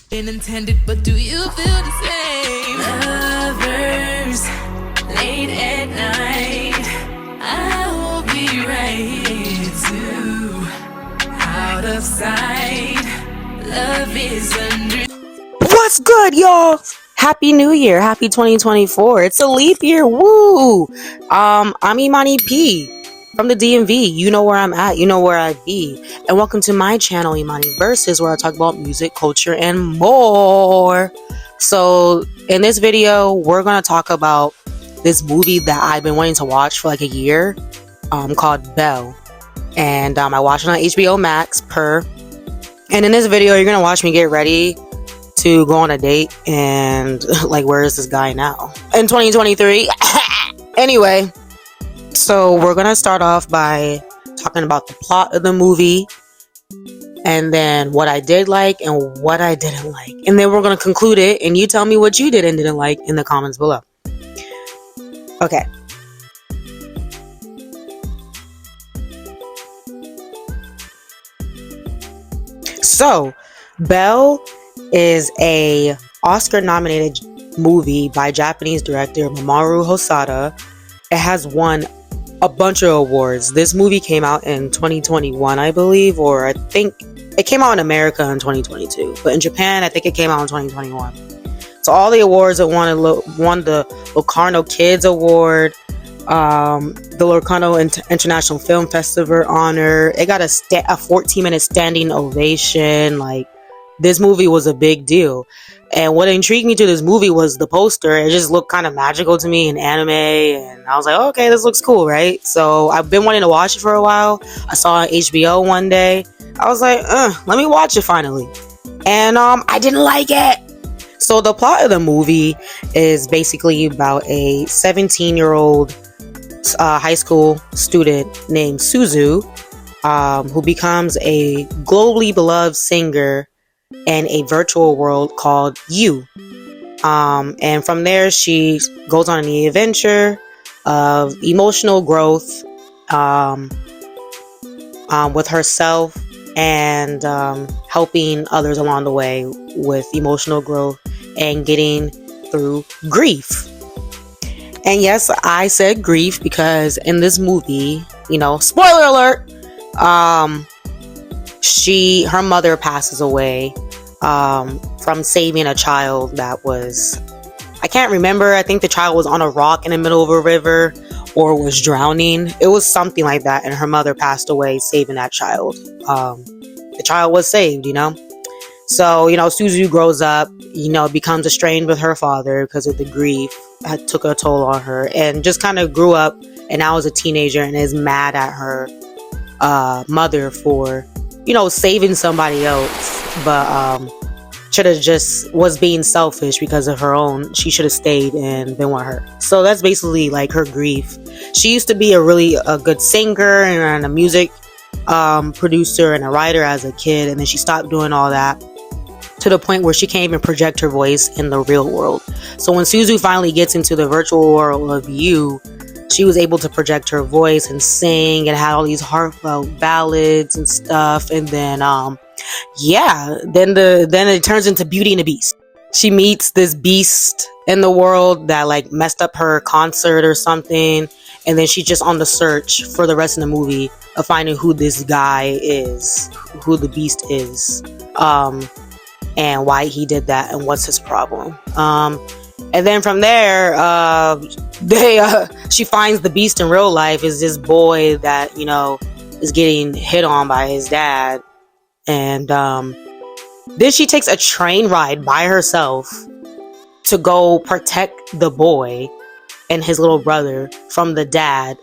Been intended, but do you feel the same? Lovers, late at night, I will be right here too. Out of sight, love is under. What's good, y'all? Happy New Year. Happy 2024. It's a leap year. Woo! I'm Imani P from the DMV. You know where I'm at. You know where I be. And welcome to my channel, imaniversus, where I talk about music, culture, and more. So, in this video, we're going to talk about this movie that I've been wanting to watch for like a year, called Belle. And I watched it on HBO Max And in this video, you're going to watch me get ready to go on a date and like, where is this guy now in 2023? Anyway, so we're gonna start off by talking about the plot of the movie, and then what I did like and what I didn't like, and then we're gonna conclude it, and you tell me what you did and didn't like in the comments below. Okay. So, Belle is a Oscar-nominated movie by Japanese director Mamoru Hosoda. It has won a bunch of awards. This movie came out in 2021, I believe, or I think it came out in America in 2022, but in Japan, I think it came out in 2021. So all the awards it won the Locarno Kids Award, the Locarno International Film Festival honor. It got a 14-minute standing ovation. Like, this movie was a big deal. And what intrigued me to this movie was the poster. It just looked kind of magical to me in anime. And I was like, okay, this looks cool, right? So I've been wanting to watch it for a while. I saw it on HBO one day. I was like, let me watch it finally. And I didn't like it. So the plot of the movie is basically about a 17-year-old high school student named Suzu, who becomes a globally beloved singer in a virtual world called You. And from there, she goes on the adventure of emotional growth with herself and helping others along the way with emotional growth and getting through grief. And yes, I said grief because in this movie, spoiler alert, her mother passes away from saving a child that was, I can't remember, I think the child was on a rock in the middle of a river or was drowning. It was something like that, and her mother passed away saving that child. The child was saved, So, Suzu grows up, becomes estranged with her father because of the grief that took a toll on her, and just kind of grew up and now is a teenager and is mad at her mother for saving somebody else, but should have just was being selfish because of her own. She should have stayed and been with her. So that's basically like her grief. She used to be a good singer and a music producer and a writer as a kid, and then she stopped doing all that to the point where she can't even project her voice in the real world. So when Suzu finally gets into the virtual world of You, she was able to project her voice and sing and had all these heartfelt ballads and stuff. And then, then it turns into Beauty and the Beast. She meets this beast in the world that like messed up her concert or something. And then she's just on the search for the rest of the movie of finding who this guy is, who the beast is, and why he did that and what's his problem. And then from there, she finds the beast in real life is this boy that, is getting hit on by his dad. And then she takes a train ride by herself to go protect the boy and his little brother from the dad,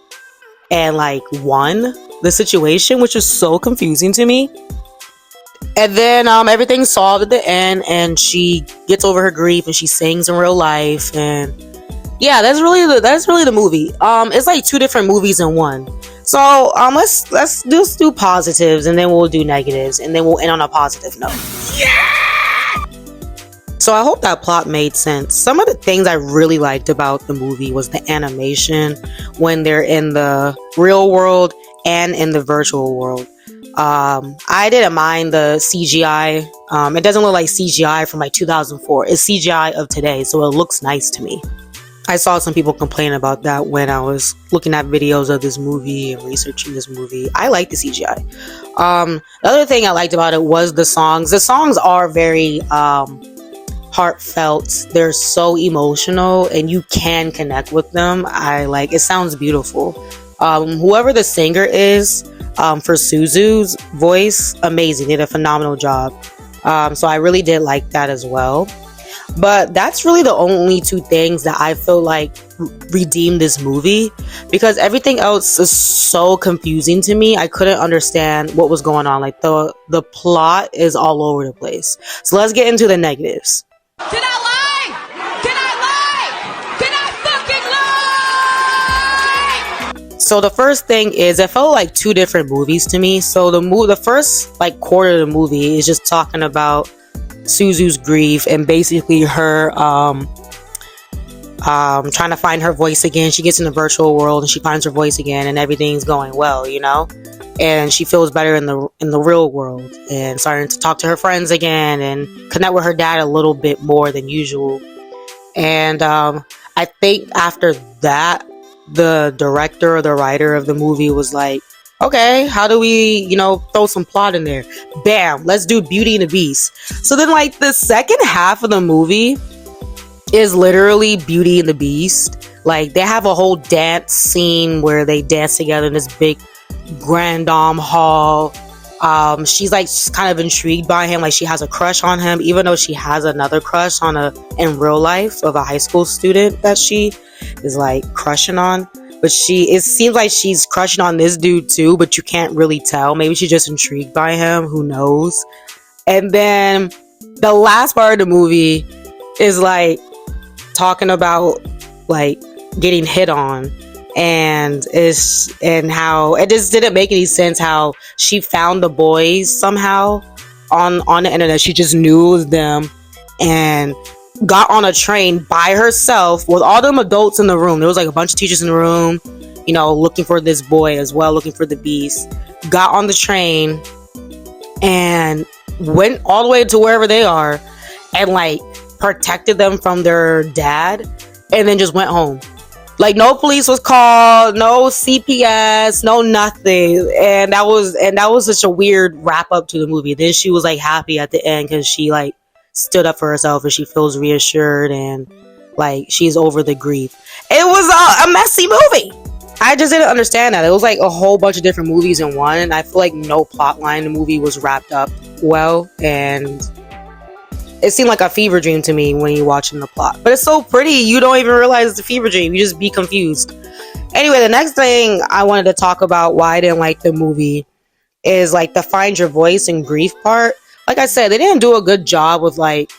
and like won the situation, which was so confusing to me. And then everything's solved at the end, and she gets over her grief and she sings in real life. And yeah, that's really the movie. It's like two different movies in one. So let's just do positives, and then we'll do negatives, and then we'll end on a positive note. Yeah! So I hope that plot made sense. Some of the things I really liked about the movie was the animation when they're in the real world and in the virtual world. I didn't mind the CGI It doesn't look like CGI from like 2004. It's CGI of today, so it looks nice to me. I saw some people complain about that when I was looking at videos of this movie and researching this movie. I like the CGI. The other thing I liked about it was the songs. The songs are very heartfelt. They're so emotional, and you can connect with them. It sounds beautiful. Whoever the singer is for Suzu's voice, amazing. They did a phenomenal job. So I really did like that as well. But that's really the only two things that I feel like redeemed this movie, because everything else is so confusing to me. I couldn't understand what was going on. Like the plot is all over the place. So let's get into the negatives. Did I lie? Did I lie? Did I fucking lie? So the first thing is, it felt like two different movies to me. So the first like quarter of the movie is just talking about Suzu's grief and basically her trying to find her voice again. She gets in the virtual world and she finds her voice again, and everything's going well, and she feels better in the real world and starting to talk to her friends again and connect with her dad a little bit more than usual. And I think after that, the director or the writer of the movie was like, okay, how do we, throw some plot in there? Bam, let's do Beauty and the Beast. So then, like, the second half of the movie is literally Beauty and the Beast. Like, they have a whole dance scene where they dance together in this big grand dame hall. She's like kind of intrigued by him, like she has a crush on him, even though she has another crush in real life of a high school student that she is like crushing on. But it seems like she's crushing on this dude too, but you can't really tell. Maybe she's just intrigued by him. Who knows? And then the last part of the movie is like talking about like getting hit on, and how it just didn't make any sense how she found the boys somehow on the internet. She just knew them and got on a train by herself with all them adults in the room. There was like a bunch of teachers in the room, looking for this boy as well, looking for the beast. Got on the train and went all the way to wherever they are and like protected them from their dad, and then just went home. Like, no police was called, no CPS, no nothing. And that was such a weird wrap up to the movie. Then she was like happy at the end because she like stood up for herself and she feels reassured and like she's over the grief. It was a messy movie. I just didn't understand that. It was like a whole bunch of different movies in one, and I feel like no plot line in the movie was wrapped up well, and it seemed like a fever dream to me when you're watching the plot. But it's so pretty, you don't even realize it's a fever dream. You just be confused. Anyway, the next thing I wanted to talk about why I didn't like the movie is like the find your voice and grief part. Like I said, they didn't do a good job with like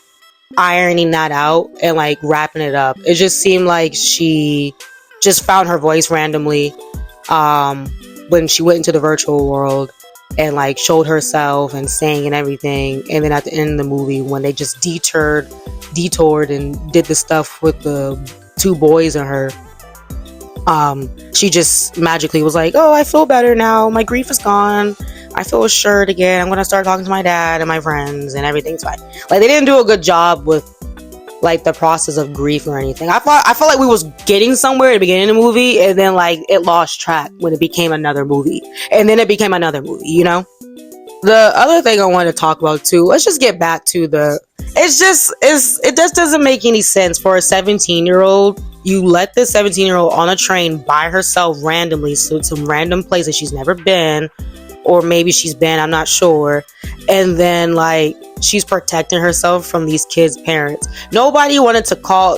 ironing that out and like wrapping it up. It just seemed like she just found her voice randomly when she went into the virtual world and like showed herself and sang and everything. And then at the end of the movie, when they just detoured and did the stuff with the two boys and her, she just magically was like, oh, I feel better now, my grief is gone, I feel assured again, I'm gonna start talking to my dad and my friends and everything's fine. Like, they didn't do a good job with like the process of grief or anything. I felt like we was getting somewhere at the beginning of the movie, and then like it lost track when it became another movie, and then it became another movie. The other thing I want to talk about too, let's just get back to it just doesn't make any sense for a 17-year-old. You let this 17-year-old on a train by herself randomly to some random place that she's never been, or maybe she's been, I'm not sure. And then like she's protecting herself from these kids' parents. Nobody wanted to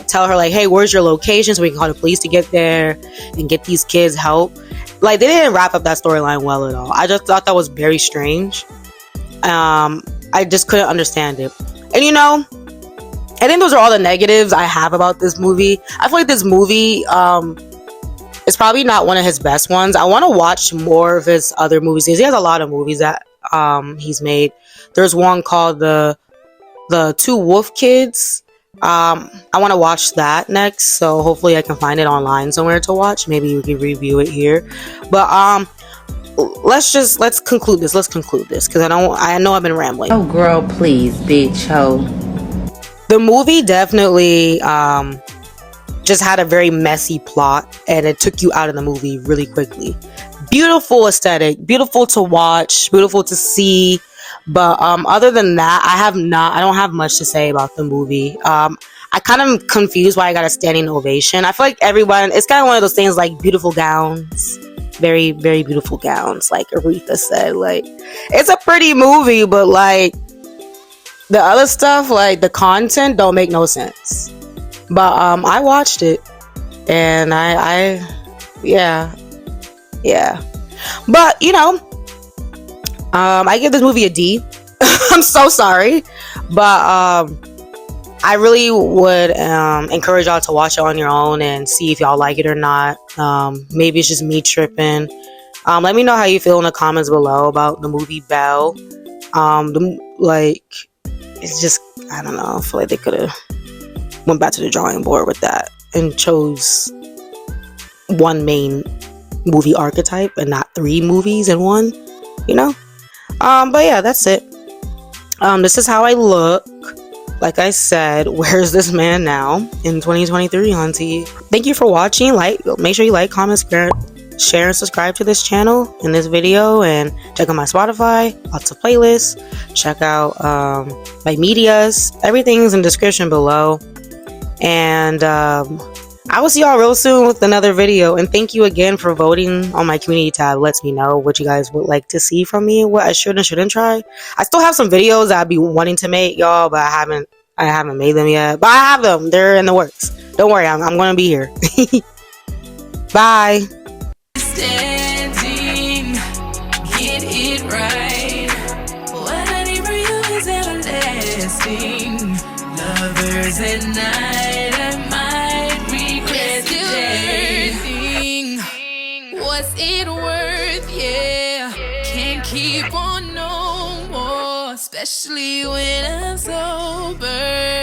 tell her like, hey, where's your location so we can call the police to get there and get these kids help. Like, they didn't wrap up that storyline well at all. I just thought that was very strange. I just couldn't understand it. And I think those are all the negatives I have about this movie. I feel like this movie is probably not one of his best ones. I want to watch more of his other movies. He has a lot of movies that he's made. There's one called the Two Wolf Kids. I want to watch that next, so hopefully I can find it online somewhere to watch. Maybe we can review it here. But let's conclude this. Let's conclude this because I know I've been rambling. Oh, girl, please, bitch, ho. The movie definitely just had a very messy plot, and it took you out of the movie really quickly. Beautiful aesthetic, beautiful to watch, beautiful to see. But other than that, I don't have much to say about the movie. I kind of am confused why I got a standing ovation. I feel like everyone, it's kind of one of those things like beautiful gowns. Very, very beautiful gowns, like Aretha said. Like, it's a pretty movie, but like the other stuff, like the content don't make no sense. But I watched it, and yeah. But you know, I give this movie a D. I'm so sorry, but I really would encourage y'all to watch it on your own and see if y'all like it or not. Maybe it's just me tripping. Let me know how you feel in the comments below about the movie Belle. It's just, I don't know. I feel like they could have went back to the drawing board with that and chose one main movie archetype and not 3 movies in one. You know. But yeah, that's it. This is how I look. Like I said, where's this man now in 2023, auntie? Thank you for watching. Make sure you like, comment, share, and subscribe to this channel in this video, and check out my Spotify, lots of playlists. Check out my medias. Everything's in the description below. And I will see y'all real soon with another video. And thank you again for voting on my community tab. It lets me know what you guys would like to see from me, what I should and shouldn't try. I still have some videos that I'd be wanting to make, y'all, but I haven't made them yet. But I have them. They're in the works. Don't worry, I'm gonna be here. Bye. Standing, get it right. What I need for you is everlasting. Lovers at night, I might regret everything. Was it worth? Yeah, can't keep on no more, especially when I'm sober.